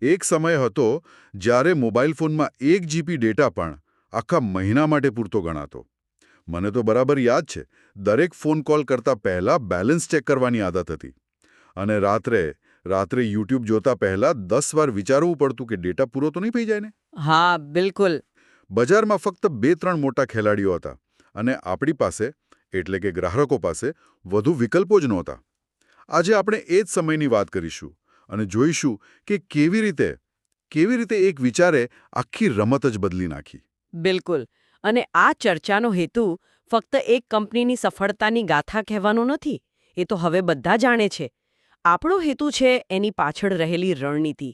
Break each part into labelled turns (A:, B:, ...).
A: એક સમય હતો જ્યારે મોબાઈલ ફોનમાં 1 GB ડેટા પણ આખા મહિના માટે પૂરતો ગણાતો. મને તો બરાબર યાદ છે, દરેક ફોન કોલ કરતા પહેલા બેલેન્સ ચેક કરવાની આદત હતી. અને રાત્રે યુટ્યુબ જોતા પહેલા 10 વાર વિચારવું પડતું કે ડેટા પૂરો તો નહીં થઈ જાય ને.
B: હા, બિલકુલ.
A: બજારમાં ફક્ત 2-3 મોટા ખેલાડીઓ હતા અને આપણી પાસે એટલે કે ગ્રાહકો પાસે વધુ વિકલ્પો જ નહોતા. આજે આપણે એ જ સમયની વાત કરીશું અને જોઈશું કે કેવી રીતે એક વિચારે આખી રમત જ બદલી નાખી.
B: બિલકુલ. અને આ ચર્ચાનો હેતુ ફક્ત એક કંપનીની સફળતાની ગાથા કહેવાનો નથી. એ તો હવે બધા જાણે છે. આપણો હેતુ છે એની પાછળ રહેલી રણનીતિ,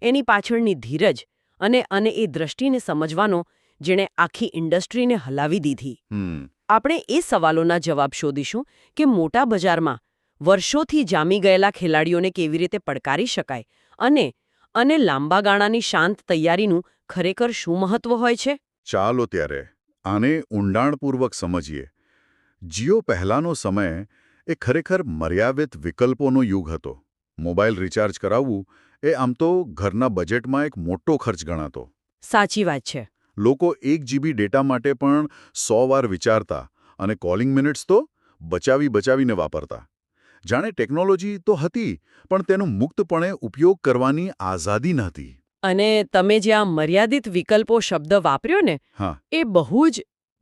B: એની પાછળની ધીરજ અને એ દ્રષ્ટિને સમજવાનો જેણે આખી ઇન્ડસ્ટ્રીને હલાવી દીધી. આપણે એ સવાલોના જવાબ શોધીશું કે મોટા બજારમાં વર્ષોથી જામી ગયેલા ખેલાડીઓને કેવી રીતે પડકારી શકાય અને લાંબા ગાળાની શાંત તૈયારીનું ખરેખર શું મહત્વ હોય છે.
A: ચાલો ત્યારે આને ઊંડાણપૂર્વક સમજીએ. જીઓ પહેલાનો સમય એ ખરેખર મર્યાદિત વિકલ્પોનો યુગ હતો. મોબાઈલ રિચાર્જ કરાવવું એ આમ તો ઘરના બજેટમાં એક મોટો ખર્ચ ગણાતો.
B: સાચી વાત છે.
A: લોકો 1 GB ડેટા માટે પણ 100 વાર વિચારતા અને કોલિંગ મિનિટ્સ તો બચાવીને વાપરતા. જાણે ટેકનોલોજી તો હતી, પણ તેનો મુક્તપણે ઉપયોગ કરવાની આઝાદી નહોતી.
B: અને તમે જે આ મર્યાદિત વિકલ્પો શબ્દ વાપર્યો ને, એ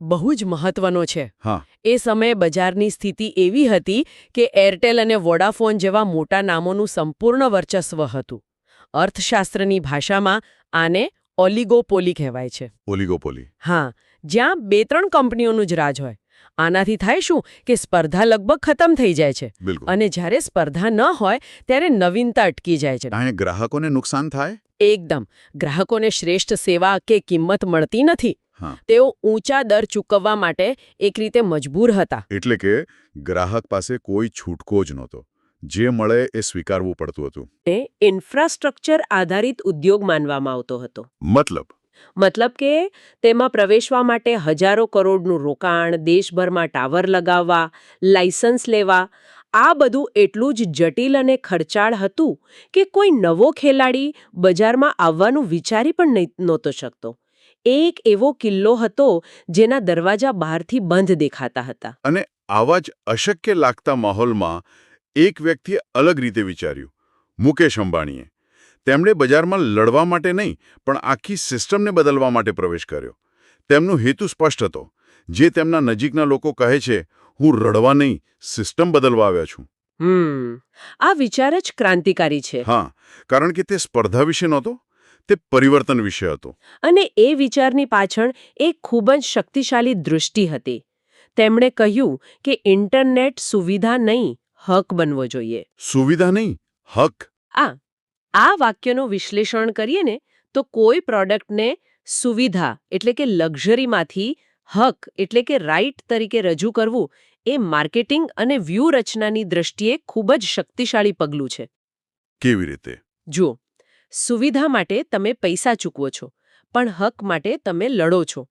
B: બહુ જ મહત્વનો છે. એ સમયે બજારની સ્થિતિ એવી હતી કે એરટેલ અને વોડાફોન જેવા મોટા નામોનું સંપૂર્ણ વર્ચસ્વ હતું. અર્થશાસ્ત્રની ભાષામાં આને ઓલિગોપોલી કહેવાય છે.
A: ઓલિગોપોલી.
B: હા, જ્યાં 2-3 કંપનીઓનું જ રાજ હોય. આનાથી થાય શું કે સ્પર્ધા લગભગ ખતમ થઈ જાય છે. અને જ્યારે સ્પર્ધા ન હોય ત્યારે નવીનતા અટકી જાય છે.
A: અને ગ્રાહકોને નુકસાન થાય?
B: એકદમ. ગ્રાહકોને શ્રેષ્ઠ સેવા કે કિંમત મળતી નથી. તેઓ ઊંચા દર ચૂકવવા માટે એક રીતે મજબૂર હતા.
A: એટલે કે ગ્રાહક પાસે કોઈ છૂટકો જ નહોતો. જે મળે એ સ્વીકારવું પડતું હતું.
B: એ ઇન્ફ્રાસ્ટ્રક્ચર આધારિત ઉદ્યોગ માનવામાં આવતો હતો. મતલબ કે તેમાં પ્રવેશવા માટે હજારો કરોડનું રોકાણ, દેશભરમાં ટાવર લગાવવા, લાયસન્સ લેવા, આ બધું એટલું જ જટિલ અને ખર્ચાળ હતું કે કોઈ નવો ખેલાડી બજારમાં આવવાનું વિચારી પણ નહોતો શકતો. એક એવો કિલ્લો હતો જેના દરવાજા બહારથી બંધ દેખાતા હતા.
A: અને આવા જ અશક્ય લાગતા માહોલમાં એક વ્યક્તિએ અલગ રીતે વિચાર્યું. મુકેશ અંબાણીએ. તેમણે બજારમાં લડવા માટે નહીં, પણ આખી સિસ્ટમને બદલવા માટે પ્રવેશ કર્યો. તેમનો હેતુ સ્પષ્ટ હતો. જે તેમના નજીકના લોકો કહે છે, હું રડવા નહીં, સિસ્ટમ બદલવા આવ્યો છું.
B: આ વિચાર જ ક્રાંતિકારી છે.
A: હા, કારણ કે તે સ્પર્ધા વિશે નહોતો, તે પરિવર્તન વિશે હતો.
B: અને એ વિચારની પાછળ એક ખૂબ જ શક્તિશાળી દૃષ્ટિ હતી. તેમણે કહ્યું કે ઇન્ટરનેટ સુવિધા નહીં, હક બનવો જોઈએ.
A: સુવિધા નહીં, હક.
B: આ વાક્યનું વિશ્લેષણ કરીએ ને તો કોઈ પ્રોડક્ટને સુવિધા એટલે કે લક્ઝરીમાંથી હક એટલે કે રાઇટ તરીકે રજૂ કરવું એ માર્કેટિંગ અને વ્યૂહરચનાની દ્રષ્ટિએ ખૂબ જ શક્તિશાળી પગલું છે.
A: કેવી રીતે?
B: જુઓ, સુવિધા માટે તમે પૈસા ચૂકવો છો, પણ હક માટે તમે લડો છો.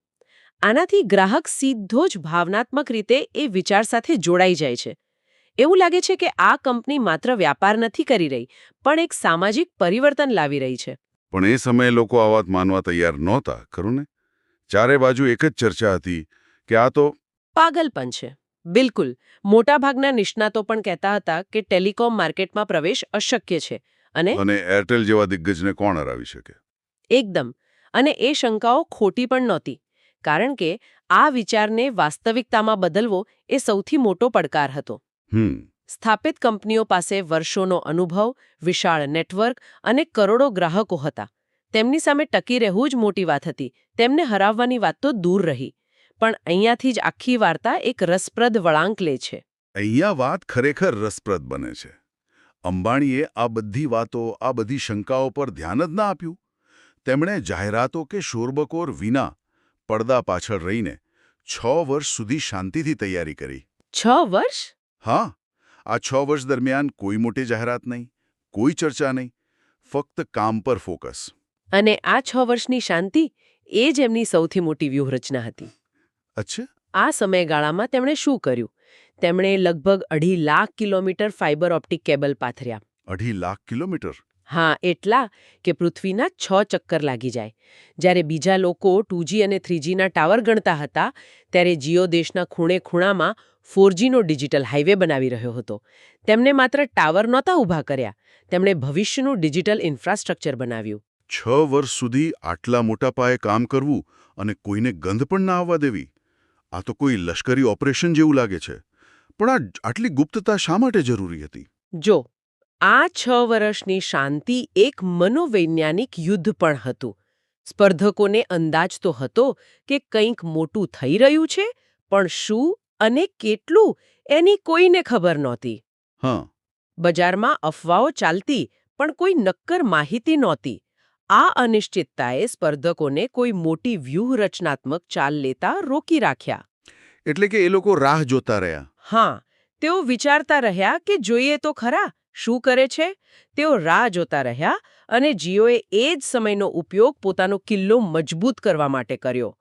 B: આનાથી ગ્રાહક સીધો જ ભાવનાત્મક રીતે એ વિચાર સાથે જોડાઈ જાય છે. એવું લાગે છે કે આ કંપની માત્ર વ્યાપાર નથી કરી રહી, પણ એક સામાજિક પરિવર્તન લાવી રહી છે.
A: પણ એ સમયે લોકો આ વાત માનવા તૈયાર નહોતા, ખરું ને? ચારે બાજુ એક જ ચર્ચા હતી કે આ તો
B: પાગલપન છે. બિલકુલ. મોટાભાગના નિષ્ણાતો પણ કહેતા હતા કે ટેલિકોમ માર્કેટમાં પ્રવેશ અશક્ય છે. અને
A: એરટેલ જેવા દિગ્ગજને કોણ હરાવી શકે?
B: એકદમ. અને એ શંકાઓ ખોટી પણ નહોતી. કારણ કે આ વિચારને વાસ્તવિકતામાં બદલવો એ સૌથી મોટો પડકાર હતો. સ્થાપિત કંપનીઓ પાસે વર્ષોનો અનુભવ, વિશાળ નેટવર્ક અને કરોડો ગ્રાહકો હતા. તેમની સામે ટકી રહેવું જ મોટી વાત હતી. તેમને હરાવવાની વાત તો દૂર રહી. પણ અહીંયાથી જ આખી વાર્તા એક રસપ્રદ વળાંક લે છે.
A: અહીંયા વાત ખરેખર રસપ્રદ બને છે. અંબાણીએ આ બધી વાતો, આ બધી શંકાઓ પર ધ્યાન જ ના આપ્યું. તેમણે જાહેરાતો કે શોરબકોર વિના પડદા પાછળ રહીને 6 વર્ષ સુધી શાંતિથી તૈયારી કરી.
B: 6 વર્ષ?
A: હા, આ 6 વર્ષ દરમિયાન કોઈ મોટી જાહેરાત નહીં, કોઈ ચર્ચા નહીં, ફક્ત કામ પર ફોકસ.
B: અને આ 6 વર્ષની શાંતિ એ જ એમની સૌથી મોટી વ્યૂહરચના હતી.
A: અચ્છા.
B: આ સમયગાળામાં તેમણે શું કર્યું? તેમણે લગભગ 2.5 lakh kilometre fibre optic cable પાથર્યા.
A: 2.5 લાખ કિલોમીટર?
B: હા, એટલા કે પૃથ્વીના 6 ચક્કર લાગી જાય. જ્યારે બીજા લોકો 2G અને 3Gના ટાવર ગણતા હતા, ત્યારે જીઓ દેશના ખૂણે-ખૂણામાં 4Gનો ડિજિટલ હાઇવે બનાવી રહ્યો હતો. તેમણે માત્ર ટાવર નહોતા ઊભા કર્યા, તેમણે ભવિષ્યનું ડિજિટલ ઇન્ફ્રાસ્ટ્રક્ચર બનાવ્યું.
A: 6 વર્ષ સુધી આટલા મોટા પાયે કામ કરવું અને કોઈને ગંધ પણ ના આવવા દેવી, આ તો કોઈ લશ્કરી ઓપરેશન જેવું લાગે છે. પણ આટલી ગુપ્તતા શા માટે જરૂરી હતી?
B: જો આ 6 વર્ષની શાંતિ એક મનોવૈજ્ઞાનિક યુદ્ધ પણ હતું. સ્પર્ધકોને અંદાજ તો હતો કે કંઈક મોટું થઈ રહ્યું છે, પણ શું અને કેટલું એની કોઈને ખબર નહોતી.
A: હા,
B: બજારમાં અફવાઓ ચાલતી, પણ કોઈ નક્કર માહિતી નહોતી. આ અનિશ્ચિતતાએ સ્પર્ધકોને કોઈ મોટી વ્યૂહરચનાત્મક ચાલ લેતા રોકી રાખ્યા.
A: એટલે કે એ લોકો રાહ જોતા રહ્યા.
B: હા, તેઓ વિચારતા રહ્યા કે જોઈએ તો ખરા શું કરે છે. તેઓ રાહ જોતા રહ્યા અને જીઓએ એ જ સમયનો ઉપયોગ પોતાનો કિલ્લો મજબૂત કરવા માટે કર્યો.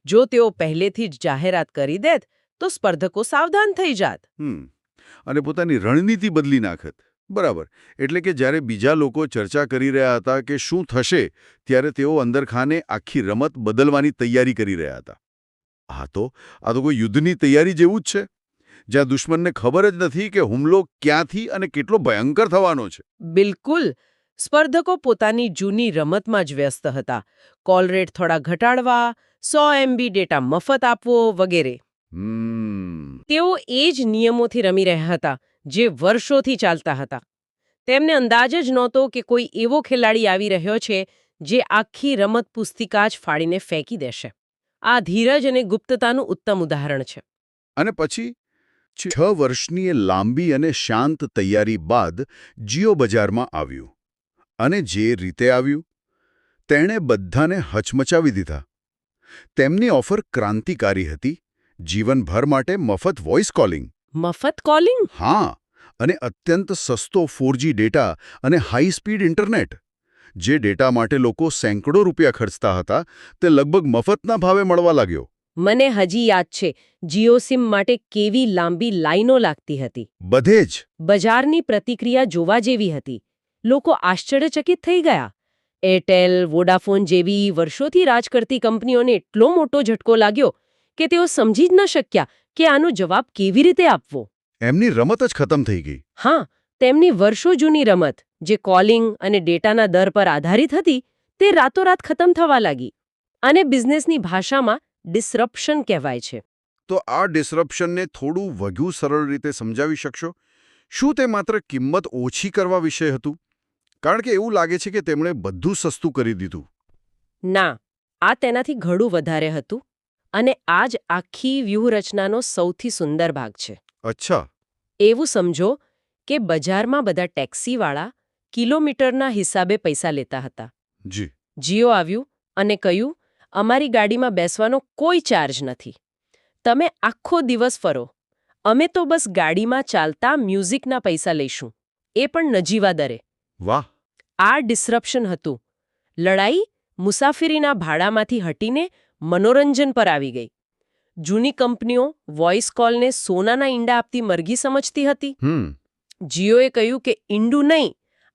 B: જો તેઓ પહેલેથી જ જાહેરાત કરી દેત તો સ્પર્ધકો સાવધાન થઈ જાત.
A: અને પોતાની રણનીતિ બદલી નાખત. બરાબર. એટલે કે જ્યારે બીજા લોકો ચર્ચા કરી રહ્યા હતા કે શું થશે, ત્યારે તેઓ અંદરખાને આખી રમત બદલવાની તૈયારી કરી રહ્યા હતા. આ તો કોઈ યુદ્ધની તૈયારી જેવું જ છે, જ્યાં દુશ્મનને ખબર જ નથી કે હુમલો ક્યાંથી અને કેટલો ભયંકર થવાનો છે.
B: બિલકુલ. સ્પર્ધકો પોતાની જૂની રમતમાં જ વ્યસ્ત હતા. કોલ રેટ થોડા ઘટાડવા, 100 MB ડેટા મફત આપવો વગેરે. તેઓ એ જ નિયમોથી રમી રહ્યા હતા જે વર્ષોથી ચાલતા હતા. તેમને અંદાજ જ નહોતો કે કોઈ એવો ખેલાડી આવી રહ્યો છે જે આખી રમત પુસ્તિકા જ ફાડીને ફેંકી દેશે. આ ધીરજ અને ગુપ્તતાનું ઉત્તમ ઉદાહરણ છે.
A: અને પછી 6 વર્ષની એ લાંબી અને શાંત તૈયારી બાદ જીઓ બજારમાં આવ્યું. અને જે રીતે આવ્યું, તેણે બધાને હચમચાવી દીધા. તેમની ઓફર ક્રાંતિકારી હતી. જીવનભર માટે મફત વોઇસ કોલિંગ.
B: મફત કોલિંગ?
A: હા, અને અત્યંત સસ્તો 4G ડેટા અને હાઈ સ્પીડ ઇન્ટરનેટ. જે ડેટા માટે લોકો સેંકડો રૂપિયા ખર્ચતા હતા, તે લગભગ મફતના ભાવે મળવા લાગ્યો.
B: મને હજી યાદ છે જીઓ સિમ માટે કેવી લાંબી લાઈનો લાગતી હતી.
A: બધે જ.
B: બજારની પ્રતિક્રિયા જોવા જેવી હતી. લોકો આશ્ચર્યચકિત થઈ ગયા. એરટેલ, વોડાફોન જેવી વર્ષોથી રાજ કરતી કંપનીઓને એટલો મોટો ઝટકો લાગ્યો કે તેઓ સમજી જ ન શક્યા કે આનો જવાબ કેવી રીતે આપવો.
A: એમની રમત જ ખતમ થઈ ગઈ.
B: હા, તેમની વર્ષો જૂની રમત, જે કોલિંગ અને ડેટાના દર પર આધારિત હતી, તે રાતોરાત ખતમ થવા લાગી. અને બિઝનેસની ભાષામાં ડિસરપ્શન કહેવાય છે.
A: તો આ ડિસરપ્શનને થોડું વધુ સરળ રીતે સમજાવી શકશો? શું તે માત્ર કિંમત ઓછી કરવા વિશે હતું? કારણ કે એવું લાગે છે કે તેમણે બધું સસ્તું કરી દીધું.
B: ના, આ તેનાથી ઘણું વધારે હતું. અને આ જ આખી વ્યૂહરચનાનો સૌથી સુંદર ભાગ છે.
A: અચ્છા.
B: એવું સમજો કે બજારમાં બધા ટેક્સીવાળા કિલોમીટરના હિસાબે પૈસા લેતા હતા.
A: જી.
B: જીઓ આવ્યું અને કહ્યું, અમારી ગાડીમાં બેસવાનો કોઈ ચાર્જ નથી. તમે આખો દિવસ ફરો. અમે તો બસ ગાડીમાં ચાલતા મ્યુઝિકના પૈસા લઈશું, એ પણ નજીવા દરે.
A: વાહ.
B: આ ડિસરપ્શન હતું. લડાઈ મુસાફરીના ભાડામાંથી હટીને મનોરંજન પર આવી ગઈ. જૂની કંપનીઓ વોઇસ કોલને સોનાના ઈંડા આપતી મરઘી સમજતી હતી. જીઓએ કહ્યું કે ઈંડું નહીં,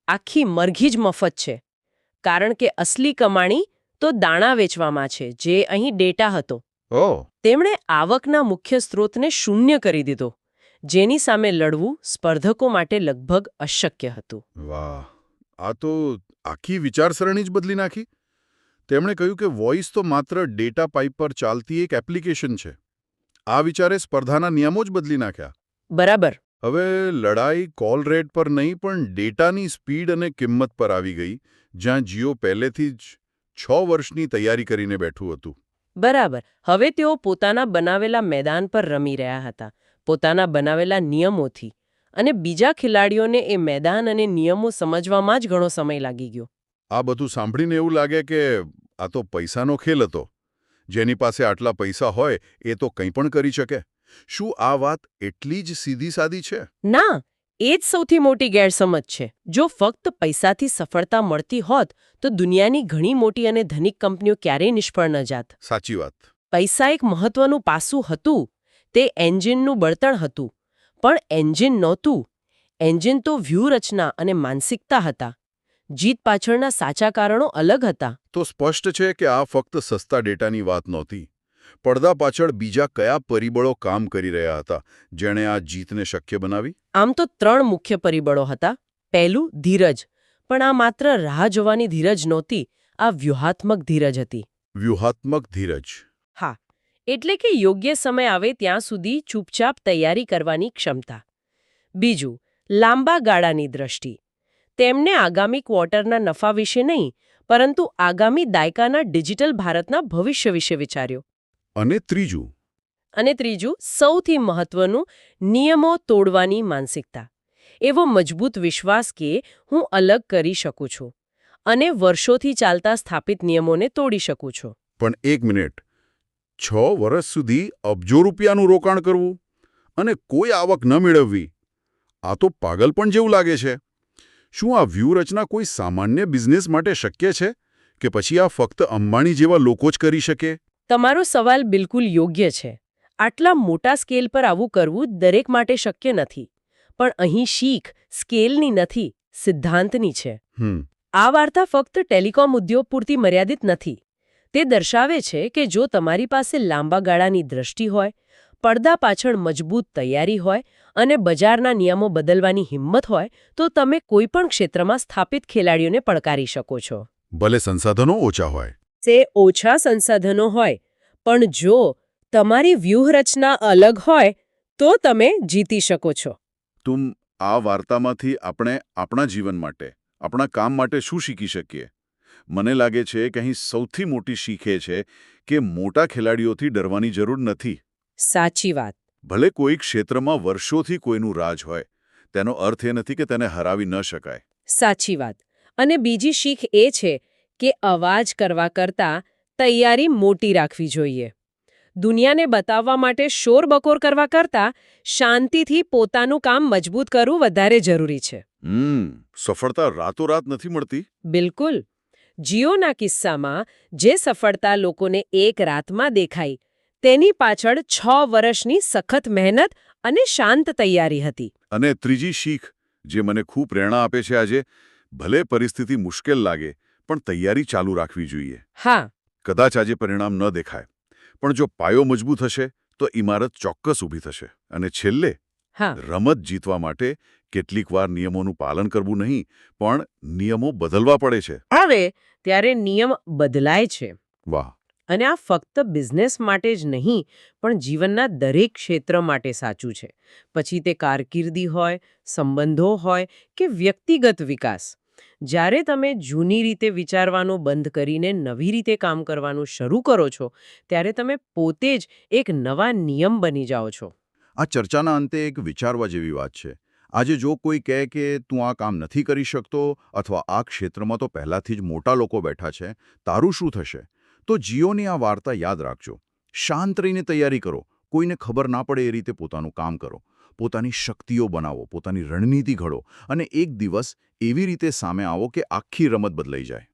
B: આખી મરઘી જ મફત છે. કારણ કે અસલી કમાણી તો દાણા વેચવામાં છે, જે અહીં ડેટા હતો. તેમણે આવકના મુખ્ય સ્ત્રોતને શૂન્ય કરી દીધો, જેની સામે લડવું સ્પર્ધકો માટે લગભગ અશક્ય હતું.
A: વાહ, આ તો આખી વિચારસરણી જ બદલી નાખી. તેમણે કહ્યું કે વોઇસ તો માત્ર ડેટા પાઇપ પર ચાલતી એક એપ્લિકેશન છે. આ વિચારે સ્પર્ધાના નિયમો જ બદલી નાખ્યા.
B: બરાબર.
A: હવે લડાઈ કોલ રેટ પર નહીં પણ ડેટાની સ્પીડ અને કિંમત પર આવી ગઈ, જ્યાં જીઓ પહેલેથી જ 6 વર્ષની તૈયારી કરીને બેઠું હતું.
B: બરાબર. હવે તેઓ પોતાના બનાવેલા મેદાન પર રમી રહ્યા હતા, પોતાના બનાવેલા નિયમોથી. અને બીજા ખેલાડીઓને એ મેદાન અને નિયમો સમજવામાં જ ઘણો સમય લાગી ગયો.
A: આ બધું સાંભળીને એવું લાગે કે આ તો પૈસાનો ખેલ હતો. જેની પાસે આટલા પૈસા હોય એ તો કંઈ પણ કરી શકે. શું આ વાત એટલી જ સીધી સાદી છે?
B: ના, એ જ સૌથી મોટી ગેરસમજ છે. જો ફક્ત પૈસાથી સફળતા મળતી હોત તો દુનિયાની ઘણી મોટી અને ધનિક કંપનીઓ ક્યારેય નિષ્ફળ ન જાત.
A: સાચી વાત.
B: પૈસા એક મહત્વનું પાસું હતું. તે એન્જિનનું બળતણ હતું. પણ એન્જિન નહોતું. એન્જિન તો વ્યૂહરચના અને માનસિકતા હતા. જીત પાછળના સાચા કારણો અલગ હતા.
A: તો સ્પષ્ટ છે કે આ ફક્ત સસ્તા ડેટાની વાત નહોતી. પડદા પાછળ બીજા કયા પરિબળો કામ કરી રહ્યા હતા જેણે આ જીતને શક્ય બનાવી?
B: આમ તો 3 મુખ્ય પરિબળો હતા. પહેલું ધીરજ, પણ આ માત્ર રાહ જોવાની ધીરજ નહોતી, આ વ્યૂહાત્મક ધીરજ હતી.
A: વ્યૂહાત્મક ધીરજ.
B: હા, એટલે કે યોગ્ય સમય આવે ત્યાં સુધી ચૂપચાપ તૈયારી કરવાની ક્ષમતા. બીજું, લાંબા ગાળાની દ્રષ્ટિ. તેમને આગામી ક્વાર્ટરના નફા વિશે નહીં, પરંતુ આગામી દાયકાના ડિજિટલ ભારતના ભવિષ્ય વિશે વિચાર્યો.
A: અને ત્રીજું,
B: સૌથી મહત્વનું, નિયમો તોડવાની માનસિકતા. એવો મજબૂત વિશ્વાસ કે હું અલગ કરી શકું છું અને વર્ષોથી ચાલતા સ્થાપિત નિયમોને તોડી શકું છું.
A: પણ એક મિનિટ, 6 વર્ષ સુધી અબજો રૂપિયાનું રોકાણ કરવું અને કોઈ આવક ન મેળવવી, આ તો પાગલપણ જેવું લાગે છે. શું આ વ્યૂહરચના કોઈ સામાન્ય બિઝનેસ માટે શક્ય છે કે પછી આ ફક્ત અંબાણી જેવા લોકો જ કરી શકે?
B: તમારો સવાલ બિલકુલ યોગ્ય છે. આટલા મોટા સ્કેલ પર આવું કરવું દરેક માટે શક્ય નથી. પણ અહીં શીખ સ્કેલની નથી, સિદ્ધાંતની છે. આ વાર્તા ફક્ત ટેલિકોમ ઉદ્યોગ પૂરતી મર્યાદિત નથી. તે દર્શાવે છે કે જો તમારી પાસે લાંબા ગાળાની દ્રષ્ટિ હોય, પડદા પાછળ મજબૂત તૈયારી હોય અને બજારના નિયમો બદલવાની હિંમત હોય, તો તમે કોઈપણ ક્ષેત્રમાં સ્થાપિત ખેલાડીઓને પડકારી શકો છો.
A: ભલે સંસાધનો ઓછા હોય.
B: ઓછા સંસાધનો હોય, પણ જો તમારી વ્યૂહરચના અલગ હોય, તો તમે જીતી શકો છો.
A: આ વાર્તામાંથી આપણે આપણા જીવન માટે, આપણા કામ માટે શું શીખી શકીએ? મને લાગે છે કે અહીં સૌથી મોટી શીખ એ છે કે મોટા ખેલાડીઓથી ડરવાની જરૂર નથી.
B: સાચી વાત.
A: ભલે કોઈ ક્ષેત્રમાં વર્ષોથી કોઈનું રાજ હોય, તેનો અર્થ એ નથી કે તેને હરાવી ન શકાય.
B: સાચી વાત. અને બીજી શીખ એ છે કે અવાજ કરવા કરતાં તૈયારી મોટી રાખવી જોઈએ. દુનિયાને બતાવવા માટે શોરબકોર કરવા કરતાં શાંતિથી પોતાનું કામ મજબૂત કરવું વધારે જરૂરી છે.
A: સફળતા રાતોરાત નથી મળતી.
B: બિલકુલ. જીઓના કિસ્સામાં જે સફળતા લોકોને એક રાતમાં દેખાઈ, તેની પાછળ 6 વર્ષની સખત મહેનત અને શાંત તૈયારી હતી.
A: અને ત્રીજી શીખ, જે મને ખૂબ પ્રેરણા આપે છે આજે, ભલે પરિસ્થિતિ મુશ્કેલ લાગે, પણ તૈયારી ચાલુ રાખવી જોઈએ.
B: હા.
A: કદાચ આજે પરિણામ ન દેખાય, પણ જો પાયો મજબૂત હશે, તો ઇમારત ચોક્કસ ઊભી થશે. અને છેલ્લે, રમત જીતવા માટે કેટલીકવાર નિયમોનું પાલન કરવું નહીં, પણ નિયમો બદલવા પડે છે.
B: હવે ત્યારે નિયમ બદલાય છે.
A: વાહ.
B: અને આ ફક્ત બિઝનેસ માટે જ નહીં, પણ જીવનના દરેક ક્ષેત્ર માટે સાચું છે. પછી તે કારકિર્દી હોય, સંબંધો હોય કે વ્યક્તિગત વિકાસ. જ્યારે તમે જૂની રીતે વિચારવાનું બંધ કરીને નવી રીતે કામ કરવાનું શરૂ કરો છો, ત્યારે તમે પોતે જ એક નવા નિયમ બની જાઓ છો.
A: આ ચર્ચાના અંતે એક વિચારવા જેવી વાત છે. આજે જો કોઈ કહે કે તું આ કામ નથી કરી શકતો અથવા આ ક્ષેત્રમાં તો પહેલાથી જ મોટા લોકો બેઠા છે, તારું શું થશે? તો જીઓની આ વાર્તા યાદ રાખજો. શાંત રહીને તૈયારી કરો, કોઈને ખબર ના પડે એ રીતે પોતાનું કામ કરો, પોતાની શક્તિઓ બનાવો, પોતાની રણનીતિ ઘડો અને એક દિવસ એવી રીતે સામે આવો કે આખી રમત બદલાઈ જાય.